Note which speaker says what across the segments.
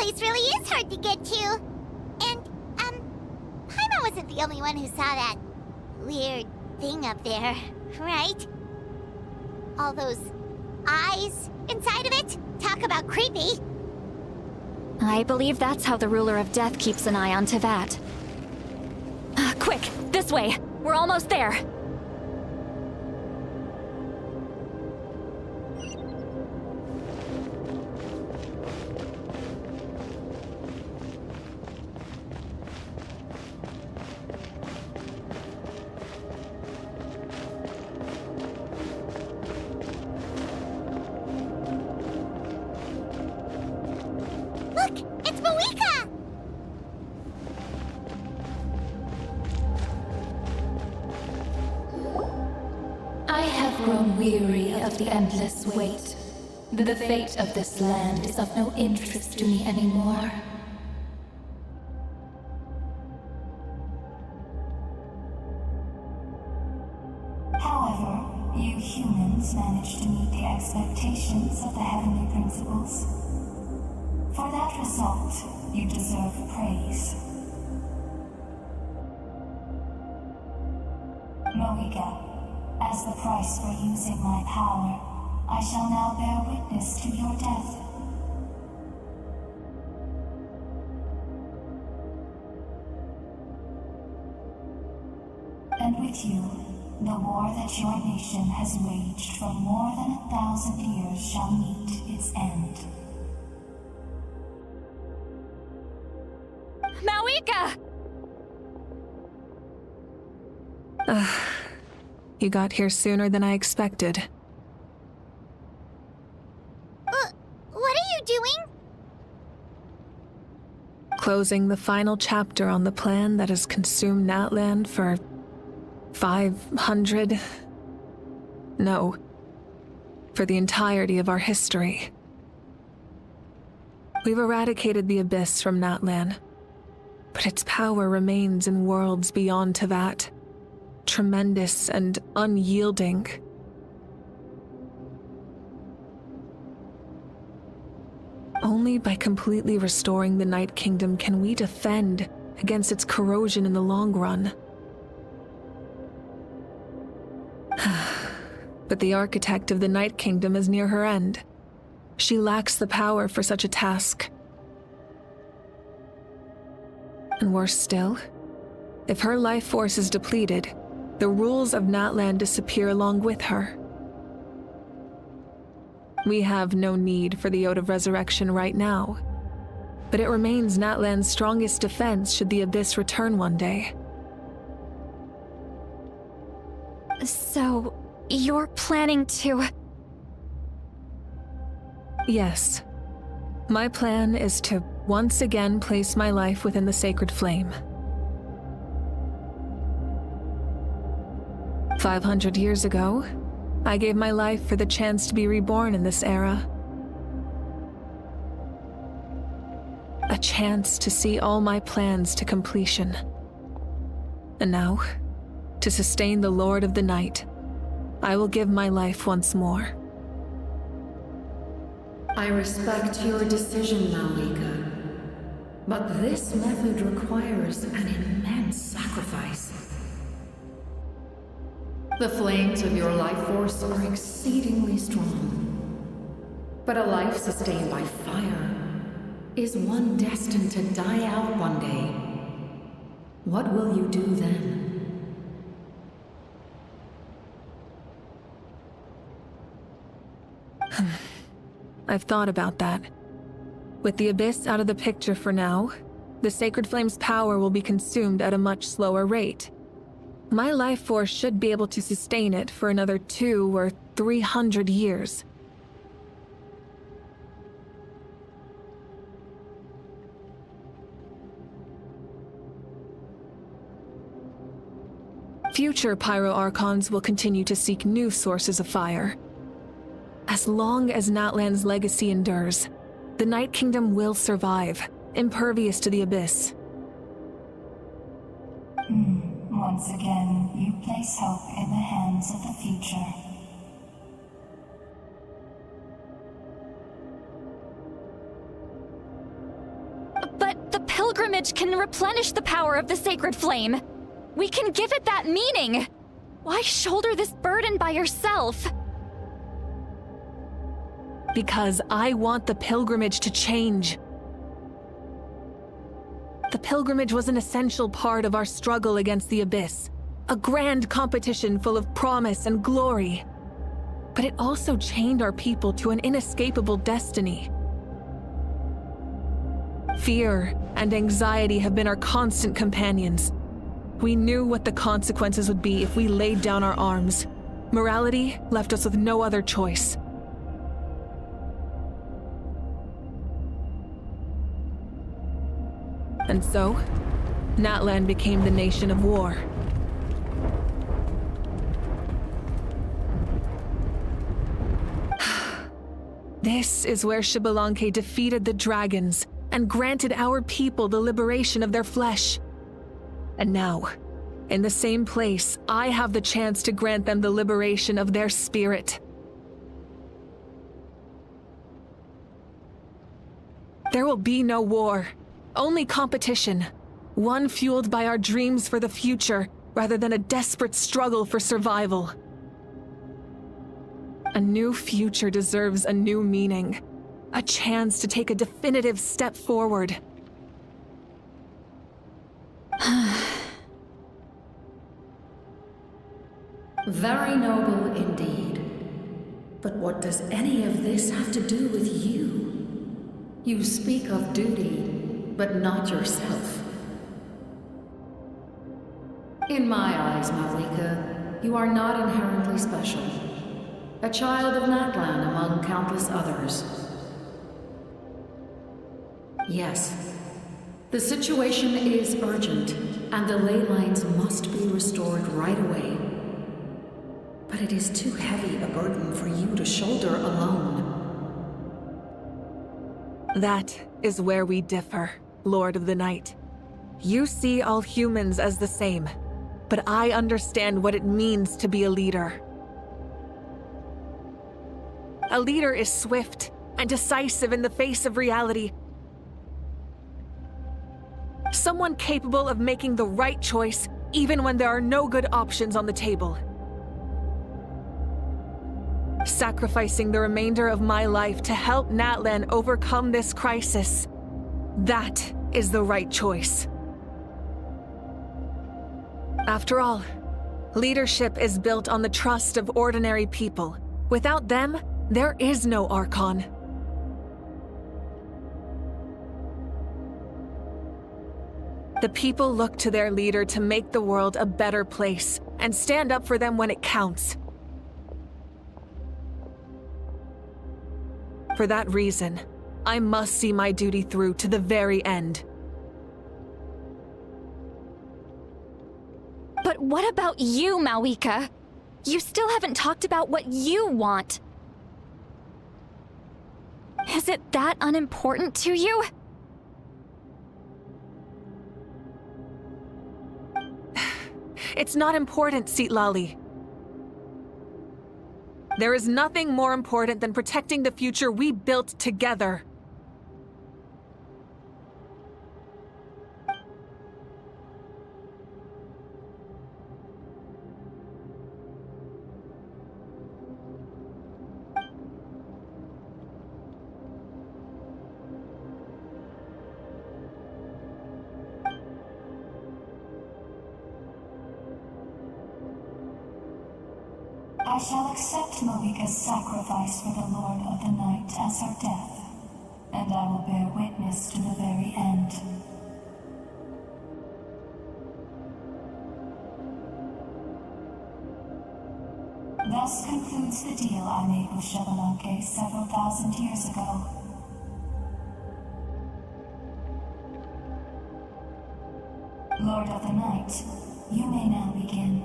Speaker 1: place really is hard to get to. And, Paimon wasn't the only one who saw that weird thing up there, right? All those eyes inside of it? Talk about creepy.
Speaker 2: I believe that's how the ruler of death keeps an eye on Teyvat. Quick, this way! We're almost there!
Speaker 3: Weary of the endless wait. The fate of this land is of no interest to me anymore.
Speaker 4: However, you humans managed to meet the expectations of the heavenly principles. For that result, you deserve praise. Moika, as the price for using my power, I shall now bear witness to your death. And with you, the war that your nation has waged for more than 1,000 years shall meet its end.
Speaker 2: Mawika!
Speaker 5: You got here sooner than I expected.
Speaker 1: What are you doing?
Speaker 5: Closing the final chapter on the plan that has consumed Natlan for 500... No. For the entirety of our history. We've eradicated the Abyss from Natlan, but its power remains in worlds beyond Teyvat. Tremendous and unyielding. Only by completely restoring the Night Kingdom can we defend against its corrosion in the long run. But the architect of the Night Kingdom is near her end. She lacks the power for such a task. And worse still, if her life force is depleted, the rules of Natlan disappear along with her. We have no need for the Ode of Resurrection right now, but it remains Natlan's strongest defense should the Abyss return one day.
Speaker 2: So, you're planning to...
Speaker 5: Yes. My plan is to once again place my life within the sacred flame. 500 years ago, I gave my life for the chance to be reborn in this era. A chance to see all my plans to completion. And now, to sustain the Lord of the Night, I will give my life once more.
Speaker 6: I respect your decision, Mawika, but this method requires an immense sacrifice. The flames of your life force are exceedingly strong, but a life sustained by fire is one destined to die out one day. What will you do then?
Speaker 5: I've thought about that. With the Abyss out of the picture for now, the Sacred Flame's power will be consumed at a much slower rate. My life force should be able to sustain it for another 200 or 300 years. Future Pyro-Archons will continue to seek new sources of fire. As long as Natlan's legacy endures, the Night Kingdom will survive, impervious to the Abyss.
Speaker 4: Once again, you place hope in the hands of the future.
Speaker 2: pilgrimage can replenish the power of the sacred flame. We can give it that meaning. Why shoulder this burden by yourself?
Speaker 5: Because I want the pilgrimage to change. The pilgrimage was an essential part of our struggle against the Abyss, a grand competition full of promise and glory. But it also chained our people to an inescapable destiny. Fear and anxiety have been our constant companions. We knew what the consequences would be if we laid down our arms. Morality left us with no other choice. And so, Natlan became the nation of war. This is where Xbalanque defeated the dragons and granted our people the liberation of their flesh. And now, in the same place, I have the chance to grant them the liberation of their spirit. There will be no war, only competition, one fueled by our dreams for the future rather than a desperate struggle for survival. A new future deserves a new meaning, a chance to take a definitive step forward.
Speaker 6: Very noble indeed. But what does any of this have to do with you? You speak of duty, but not yourself. In my eyes, Malika, you are not inherently special. A child of Natlan among countless others. Yes, the situation is urgent, and the ley lines must be restored right away. But it is too heavy a burden for you to shoulder alone.
Speaker 5: That is where we differ, Lord of the Night. You see all humans as the same, but I understand what it means to be a leader. A leader is swift and decisive in the face of reality. Someone capable of making the right choice even when there are no good options on the table. Sacrificing the remainder of my life to help Natlan overcome this crisis. That is the right choice. After all, leadership is built on the trust of ordinary people. Without them, there is no Archon. The people look to their leader to make the world a better place and stand up for them when it counts. For that reason, I must see my duty through to the very end.
Speaker 2: But what about you, Malika? You still haven't talked about what you want. Is it that unimportant to you?
Speaker 5: It's not important, Citlali. There is nothing more important than protecting the future we built together.
Speaker 4: I shall accept Malika's sacrifice for the Lord of the Night as her death, and I will bear witness to the very end. Thus concludes the deal I made with Xbalanque several thousand years ago. Lord of the Night, you may now begin.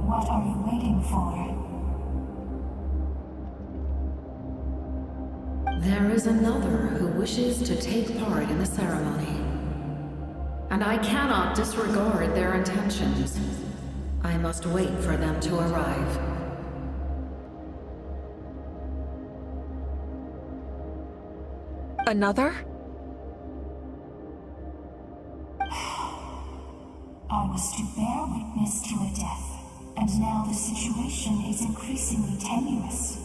Speaker 4: What are you waiting for?
Speaker 6: There is another who wishes to take part in the ceremony. and I cannot disregard their intentions. I must wait for them to arrive.
Speaker 5: Another?
Speaker 4: I was to bear witness to a death, and now the situation is increasingly tenuous.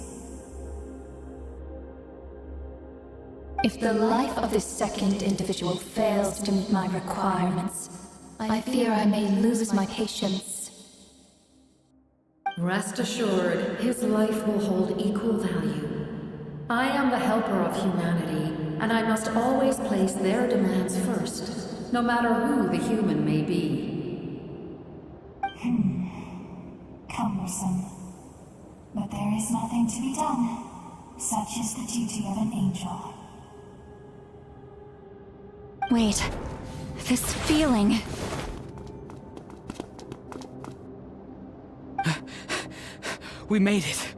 Speaker 3: If the life of this second individual fails to meet my requirements, I fear I may lose my patience.
Speaker 6: Rest assured, his life will hold equal value. I am the helper of humanity, and I must always place their demands first, no matter who the human may be.
Speaker 4: Cumbersome. But there is nothing to be done. Such is the duty of an angel.
Speaker 2: Wait. This feeling.
Speaker 7: We made it.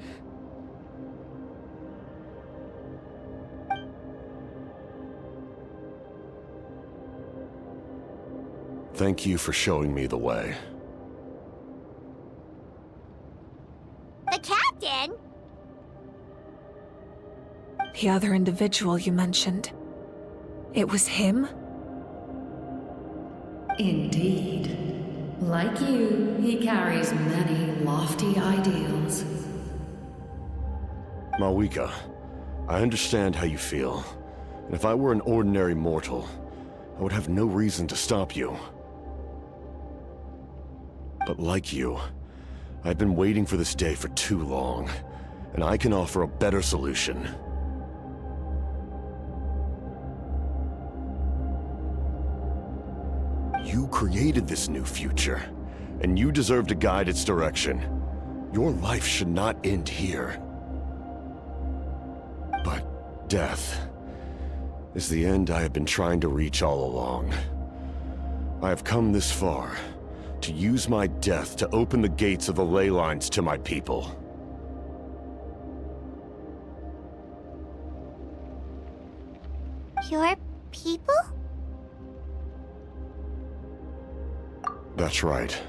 Speaker 8: Thank you for showing me the way.
Speaker 1: The captain?
Speaker 5: The other individual you mentioned. It was him?
Speaker 6: Indeed. Like you, he carries many lofty ideals.
Speaker 8: Mawika, I understand how you feel. And if I were an ordinary mortal, I would have no reason to stop you. But like you, I've been waiting for this day for too long, and I can offer a better solution. You created this new future, and you deserve to guide its direction. Your life should not end here. But death is the end I have been trying to reach all along. I have come this far to use my death to open the gates of the ley lines to my people.
Speaker 1: Your people?
Speaker 8: That's right.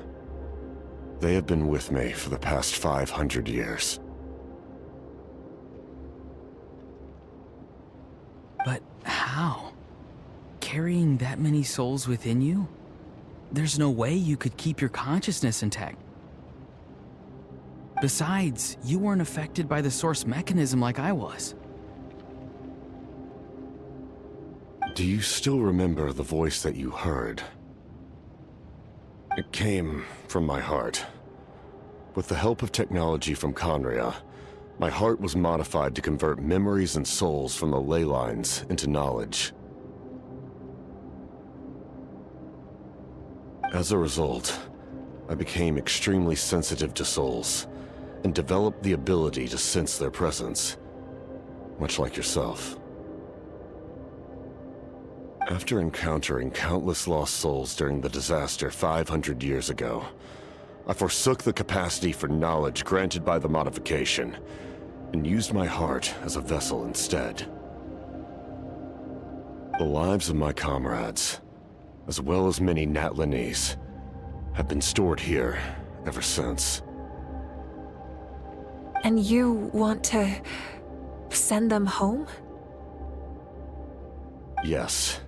Speaker 8: They have been with me for the past 500 years.
Speaker 7: But how? Carrying that many souls within you? There's no way you could keep your consciousness intact. Besides, you weren't affected by the source mechanism like I was.
Speaker 8: Do you still remember the voice that you heard? It came from my heart. With the help of technology from Conria, my heart was modified to convert memories and souls from the ley lines into knowledge. As a result, I became extremely sensitive to souls, and developed the ability to sense their presence, much like yourself. After encountering countless lost souls during the disaster 500 years ago, I forsook the capacity for knowledge granted by the modification, and used my heart as a vessel instead. The lives of my comrades, as well as many Natlanese, have been stored here ever since.
Speaker 5: And you want to send them home?
Speaker 8: Yes.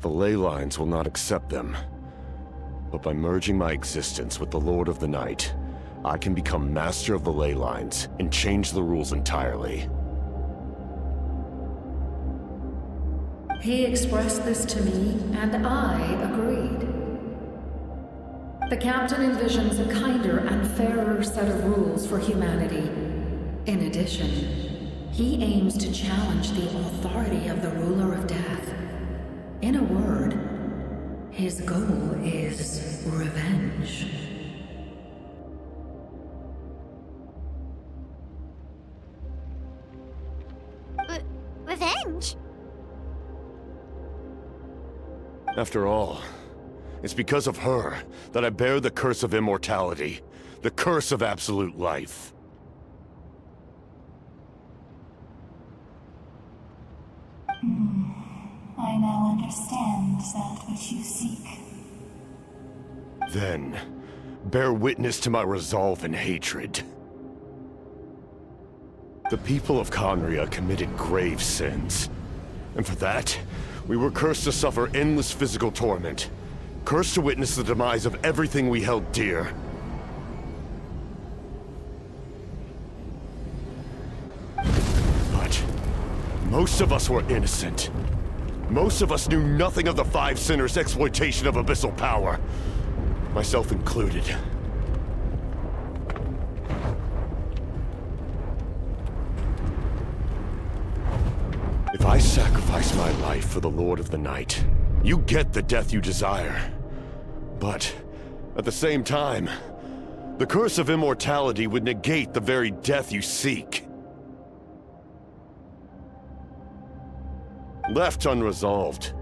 Speaker 8: The ley lines will not accept them. But by merging my existence with the Lord of the Night, I can become master of the ley lines and change the rules entirely.
Speaker 6: He expressed this to me, and I agreed. The captain envisions a kinder and fairer set of rules for humanity. In addition, he aims to challenge the authority of the ruler of death. In a word, his goal is revenge.
Speaker 1: Revenge?
Speaker 8: After all, it's because of her that I bear the curse of immortality, the curse of absolute life.
Speaker 4: I now understand. find that which you seek.
Speaker 8: Then, bear witness to my resolve and hatred. The people of Conria committed grave sins. And for that, we were cursed to suffer endless physical torment. Cursed to witness the demise of everything we held dear. But most of us were innocent. Most of us knew nothing of the Five Sinners' exploitation of abyssal power. Myself included. If I sacrifice my life for the Lord of the Night, you get the death you desire. But, at the same time, the curse of immortality would negate the very death you seek. Left unresolved,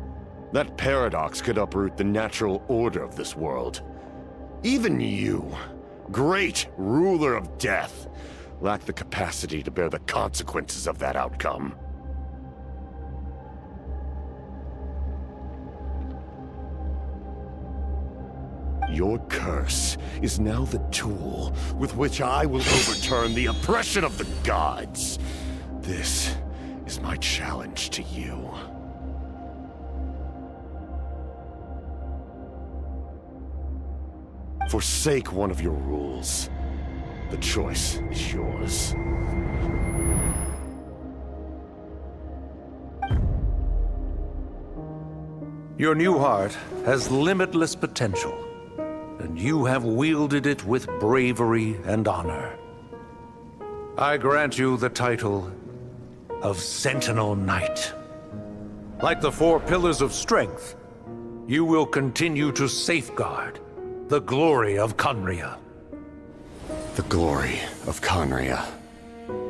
Speaker 8: that paradox could uproot the natural order of this world. Even you, great ruler of death, lack the capacity to bear the consequences of that outcome. Your curse is now the tool with which I will overturn the oppression of the gods. This is my challenge to you. Forsake one of your rules. The choice is yours.
Speaker 9: Your new heart has limitless potential, and you have wielded it with bravery and honor. I grant you the title of Sentinel Knight. Like the four pillars of strength, you will continue to safeguard the glory of Conria.
Speaker 8: The glory of Conria.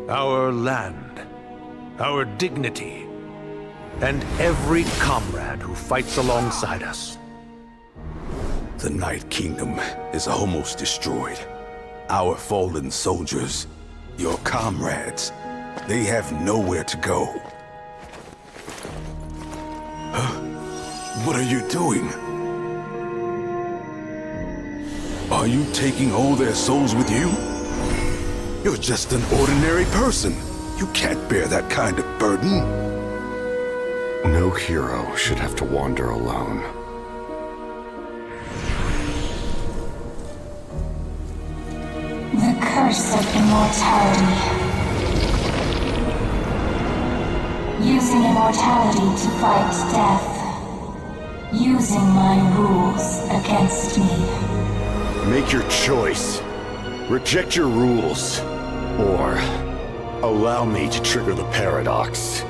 Speaker 9: Our land, our dignity, and every comrade who fights alongside us.
Speaker 10: The Night Kingdom is almost destroyed. Our fallen soldiers, your comrades, they have nowhere to go. What are you doing? Are you taking all their souls with you? You're just an ordinary person. You can't bear that kind of burden.
Speaker 8: No hero should have to wander alone.
Speaker 4: The curse of immortality. Using immortality to fight death. Using my rules against me.
Speaker 8: Make your choice. Reject your rules. Or allow me to trigger the paradox.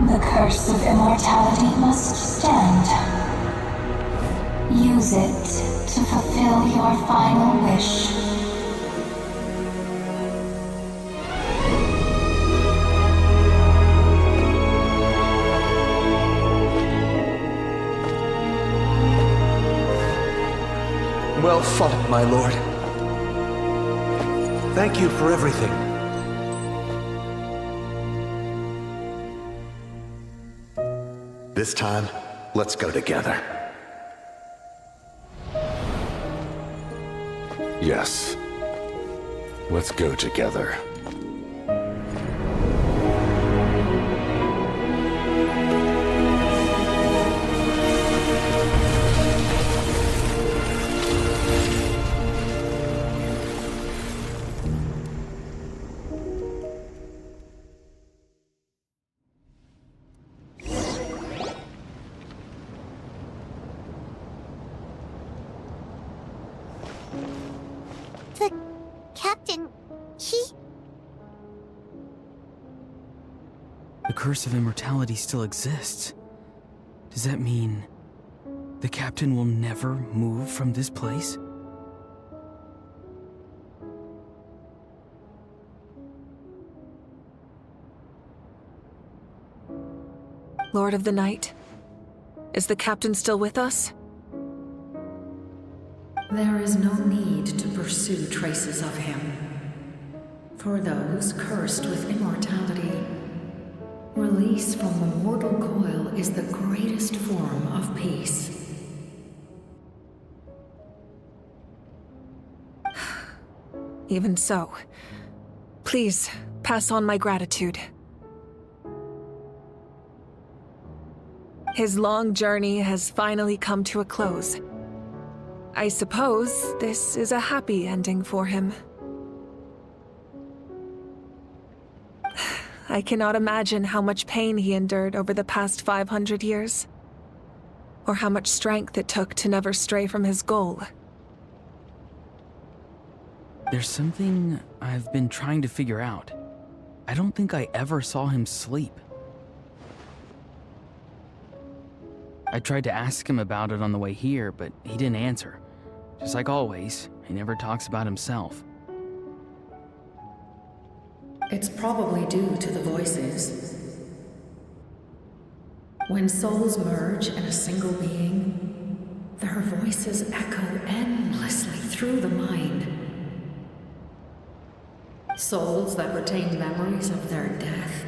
Speaker 4: The curse of immortality must stand. Use it to fulfill your final wish.
Speaker 9: Well fought, my lord. Thank you for everything.
Speaker 11: This time, let's go together.
Speaker 8: Yes. Let's go together.
Speaker 1: The captain,
Speaker 7: The curse of immortality still exists. Does that mean the captain will never move from this place?
Speaker 5: Lord of the Night, is the captain still with us?
Speaker 6: There is no need to pursue traces of him. For those cursed with immortality, Release from the mortal coil is the greatest form of peace.
Speaker 5: Even so, please pass on my gratitude. His long journey has finally come to a close. I suppose this is a happy ending for him. I cannot imagine how much pain he endured over the past 500 years, or how much strength it took to never stray from his goal.
Speaker 7: There's something I've been trying to figure out. I don't think I ever saw him sleep. I tried to ask him about it on the way here, but he didn't answer. Just like always, he never talks about himself.
Speaker 6: It's probably due to the voices. When souls merge in a single being, their voices echo endlessly through the mind. Souls that retain memories of their death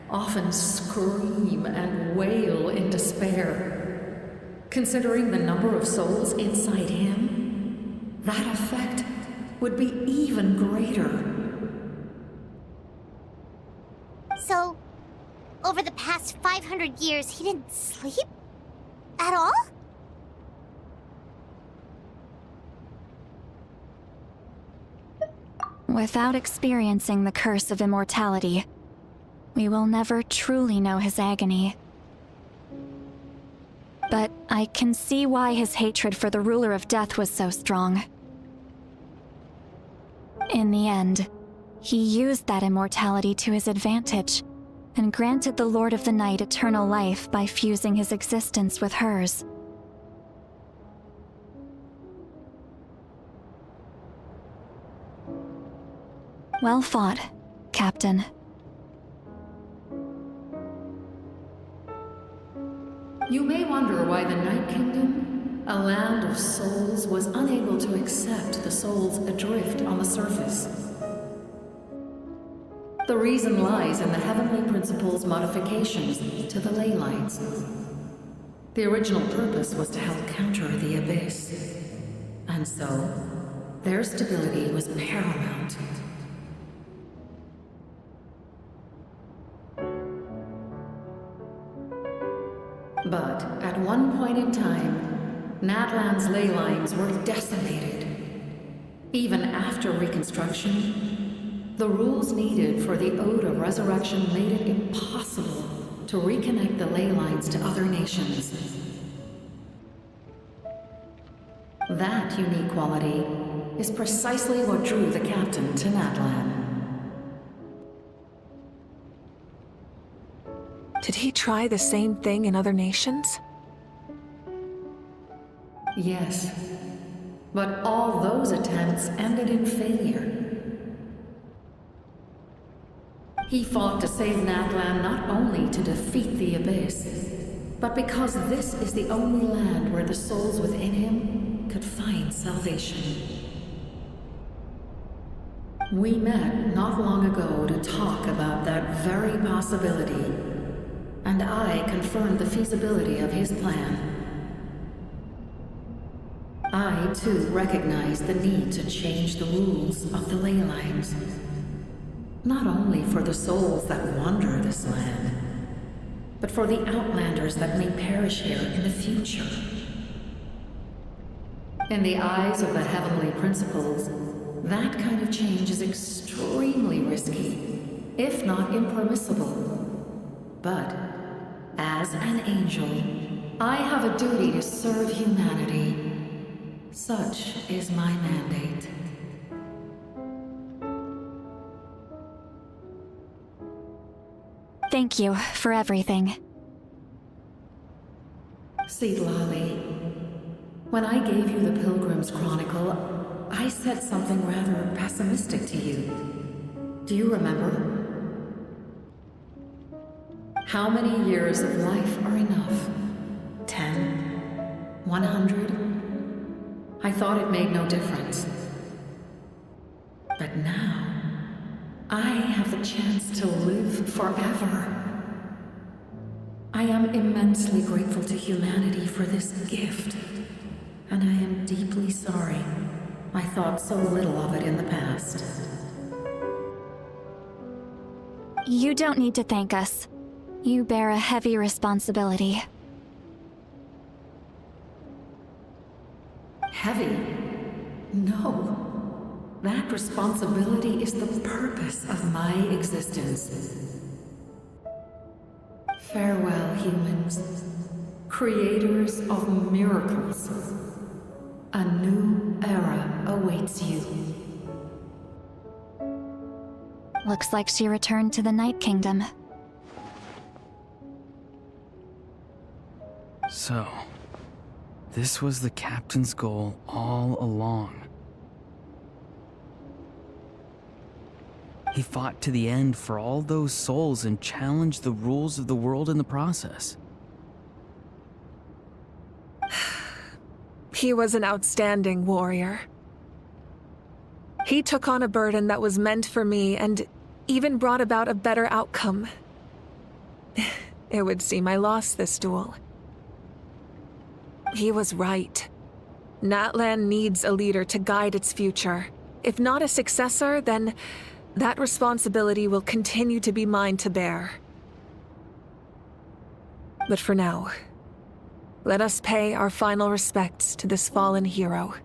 Speaker 6: often scream and wail in despair. Considering the number of souls inside him, that effect would be even greater.
Speaker 1: So, over the past 500 years, he didn't sleep? At all?
Speaker 2: Without experiencing the curse of immortality, we will never truly know his agony. But I can see why his hatred for the ruler of death was so strong. In the end, he used that immortality to his advantage, and granted the Lord of the Night eternal life by fusing his existence with hers. Well fought, Captain.
Speaker 6: You may wonder why the Night Kingdom, a land of souls, was unable to accept the souls adrift on the surface. The reason lies in the Heavenly Principle's modifications to the ley lines. The original purpose was to help counter the Abyss, and so their stability was paramount. But at one point in time, Natlan's ley lines were decimated. Even after reconstruction, the rules needed for the Ode of Resurrection made it impossible to reconnect the ley lines to other nations. That unique quality is precisely what drew the captain to Natlan.
Speaker 5: Did he try the same thing in other nations?
Speaker 6: Yes, but all those attempts ended in failure. He fought to save Natlan not only to defeat the Abyss, but because this is the only land where the souls within him could find salvation. We met not long ago to talk about that very possibility, and I confirmed the feasibility of his plan. I, too, recognized the need to change the rules of the ley lines. Not only for the souls that wander this land, but for the outlanders that may perish here in the future. In the eyes of the Heavenly Principles, that kind of change is extremely risky, if not impermissible. But, as an angel, I have a duty to serve humanity. Such is my mandate.
Speaker 2: Thank you for everything.
Speaker 6: Seedlolly, when I gave you the Pilgrim's Chronicle, I said something rather pessimistic to you. Do you remember? How many years of life are enough? 10? 100? I thought it made no difference. But now, I have the chance to live forever. I am immensely grateful to humanity for this gift. And I am deeply sorry I thought so little of it in the past.
Speaker 2: You don't need to thank us. You bear a heavy responsibility.
Speaker 6: Heavy? No. That responsibility is the purpose of my existence. Farewell, humans. Creators of miracles. A new era awaits you.
Speaker 2: Looks like she returned to the Night Kingdom.
Speaker 7: So, this was the captain's goal all along. He fought to the end for all those souls and challenged the rules of the world in the process.
Speaker 5: He was an outstanding warrior. He took on a burden that was meant for me and even brought about a better outcome. It would seem I lost this duel. He was right. Natlan needs a leader to guide its future. If not a successor, then that responsibility will continue to be mine to bear. But for now, let us pay our final respects to this fallen hero.